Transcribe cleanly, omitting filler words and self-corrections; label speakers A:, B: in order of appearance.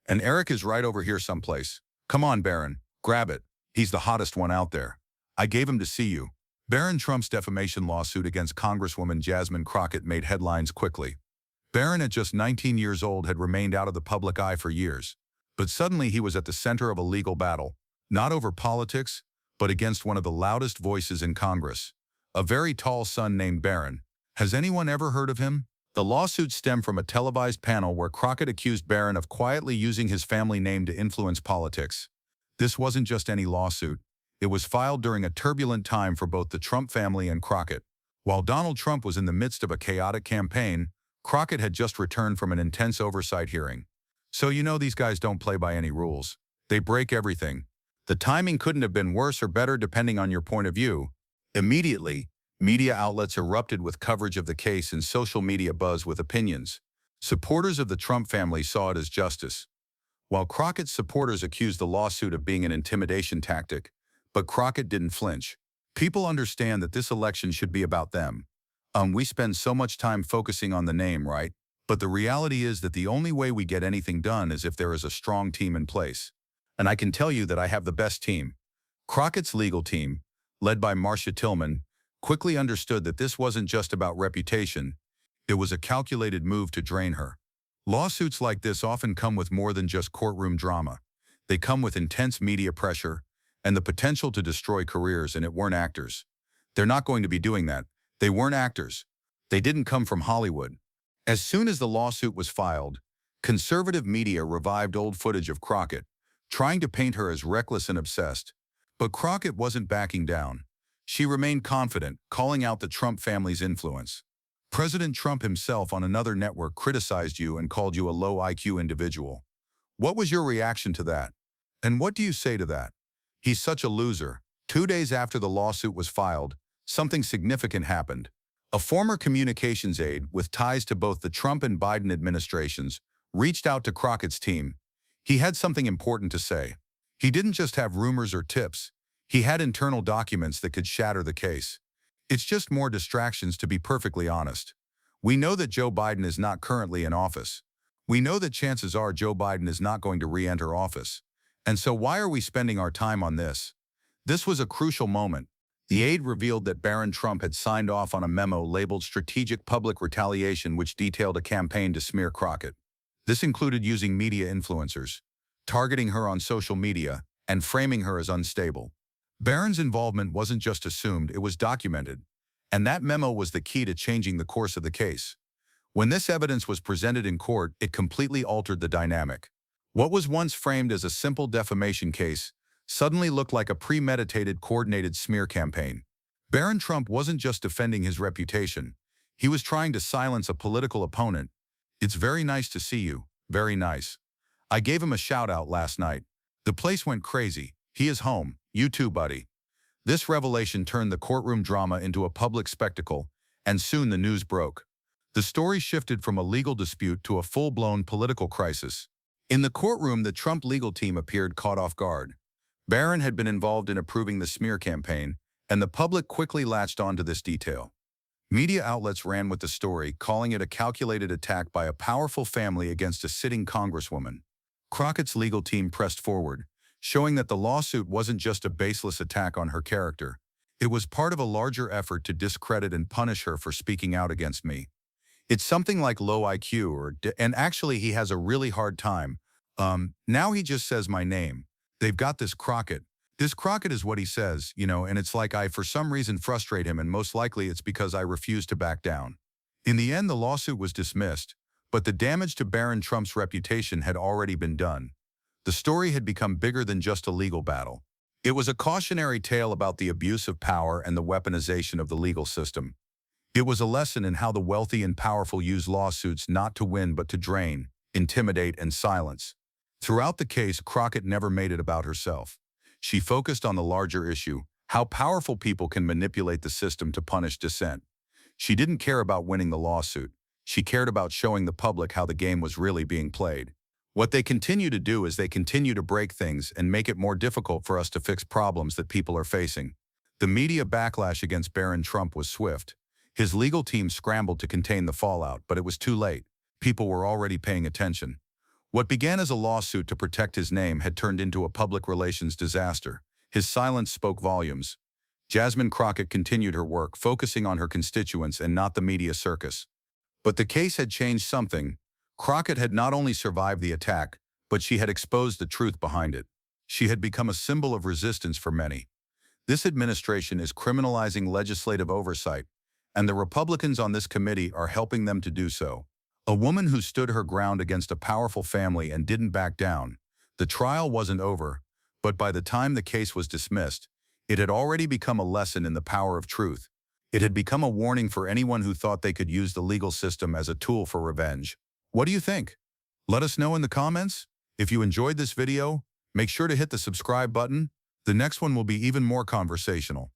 A: And Eric is right over here someplace. Come on, Barron, grab it. He's the hottest one out there. I gave him to see you. Barron Trump's defamation lawsuit against Congresswoman Jasmine Crockett made headlines quickly. Barron, at just 19 years old, had remained out of the public eye for years. But suddenly he was at the center of a legal battle, not over politics, but against one of the loudest voices in Congress. A very tall son named Barron. Has anyone ever heard of him? The lawsuit stemmed from a televised panel where Crockett accused Barron of quietly using his family name to influence politics. This wasn't just any lawsuit. It was filed during a turbulent time for both the Trump family and Crockett. While Donald Trump was in the midst of a chaotic campaign, Crockett had just returned from an intense oversight hearing. So you know these guys don't play by any rules. They break everything. The timing couldn't have been worse or better depending on your point of view. Immediately, media outlets erupted with coverage of the case and social media buzzed with opinions. Supporters of the Trump family saw it as justice, while Crockett's supporters accused the lawsuit of being an intimidation tactic. But Crockett didn't flinch. People understand that this election should be about them. We spend so much time focusing on the name, right? But the reality is that the only way we get anything done is if there is a strong team in place. And I can tell you that I have the best team. Crockett's legal team, led by Marcia Tillman, quickly understood that this wasn't just about reputation. It was a calculated move to drain her. Lawsuits like this often come with more than just courtroom drama. They come with intense media pressure and the potential to destroy careers, and it weren't actors. They're not going to be doing that. They weren't actors. They didn't come from Hollywood. As soon as the lawsuit was filed, conservative media revived old footage of Crockett, trying to paint her as reckless and obsessed. But Crockett wasn't backing down. She remained confident, calling out the Trump family's influence. President Trump himself on another network criticized you and called you a low IQ individual. What was your reaction to that? And what do you say to that? He's such a loser. 2 days after the lawsuit was filed, something significant happened. A former communications aide with ties to both the Trump and Biden administrations reached out to Crockett's team. He had something important to say. He didn't just have rumors or tips. He had internal documents that could shatter the case. It's just more distractions, to be perfectly honest. We know that Joe Biden is not currently in office. We know that chances are Joe Biden is not going to re-enter office. And so why are we spending our time on this? This was a crucial moment. The aide revealed that Barron Trump had signed off on a memo labeled Strategic Public Retaliation, which detailed a campaign to smear Crockett. This included using media influencers, targeting her on social media, and framing her as unstable. Barron's involvement wasn't just assumed, it was documented. And that memo was the key to changing the course of the case. When this evidence was presented in court, it completely altered the dynamic. What was once framed as a simple defamation case suddenly looked like a premeditated, coordinated smear campaign. Barron Trump wasn't just defending his reputation. He was trying to silence a political opponent. It's very nice to see you. Very nice. I gave him a shout out last night. The place went crazy. He is home. You too, buddy. This revelation turned the courtroom drama into a public spectacle, and soon the news broke. The story shifted from a legal dispute to a full-blown political crisis. In the courtroom, the Trump legal team appeared caught off guard. Barron had been involved in approving the smear campaign, and the public quickly latched onto this detail. Media outlets ran with the story, calling it a calculated attack by a powerful family against a sitting congresswoman. Crockett's legal team pressed forward, showing that the lawsuit wasn't just a baseless attack on her character. It was part of a larger effort to discredit and punish her for speaking out against me. It's something like low IQ, and actually he has a really hard time. Now he just says my name. They've got this Crockett. This Crockett is what he says, and it's like I for some reason frustrate him, and most likely it's because I refuse to back down. In the end, the lawsuit was dismissed, but the damage to Barron Trump's reputation had already been done. The story had become bigger than just a legal battle. It was a cautionary tale about the abuse of power and the weaponization of the legal system. It was a lesson in how the wealthy and powerful use lawsuits not to win but to drain, intimidate, and silence. Throughout the case, Crockett never made it about herself. She focused on the larger issue, how powerful people can manipulate the system to punish dissent. She didn't care about winning the lawsuit. She cared about showing the public how the game was really being played. What they continue to do is they continue to break things and make it more difficult for us to fix problems that people are facing. The media backlash against Barron Trump was swift. His legal team scrambled to contain the fallout, but it was too late. People were already paying attention. What began as a lawsuit to protect his name had turned into a public relations disaster. His silence spoke volumes. Jasmine Crockett continued her work, focusing on her constituents and not the media circus. But the case had changed something. Crockett had not only survived the attack, but she had exposed the truth behind it. She had become a symbol of resistance for many. This administration is criminalizing legislative oversight, and the Republicans on this committee are helping them to do so. A woman who stood her ground against a powerful family and didn't back down. The trial wasn't over, but by the time the case was dismissed, it had already become a lesson in the power of truth. It had become a warning for anyone who thought they could use the legal system as a tool for revenge. What do you think? Let us know in the comments. If you enjoyed this video, make sure to hit the subscribe button. The next one will be even more conversational.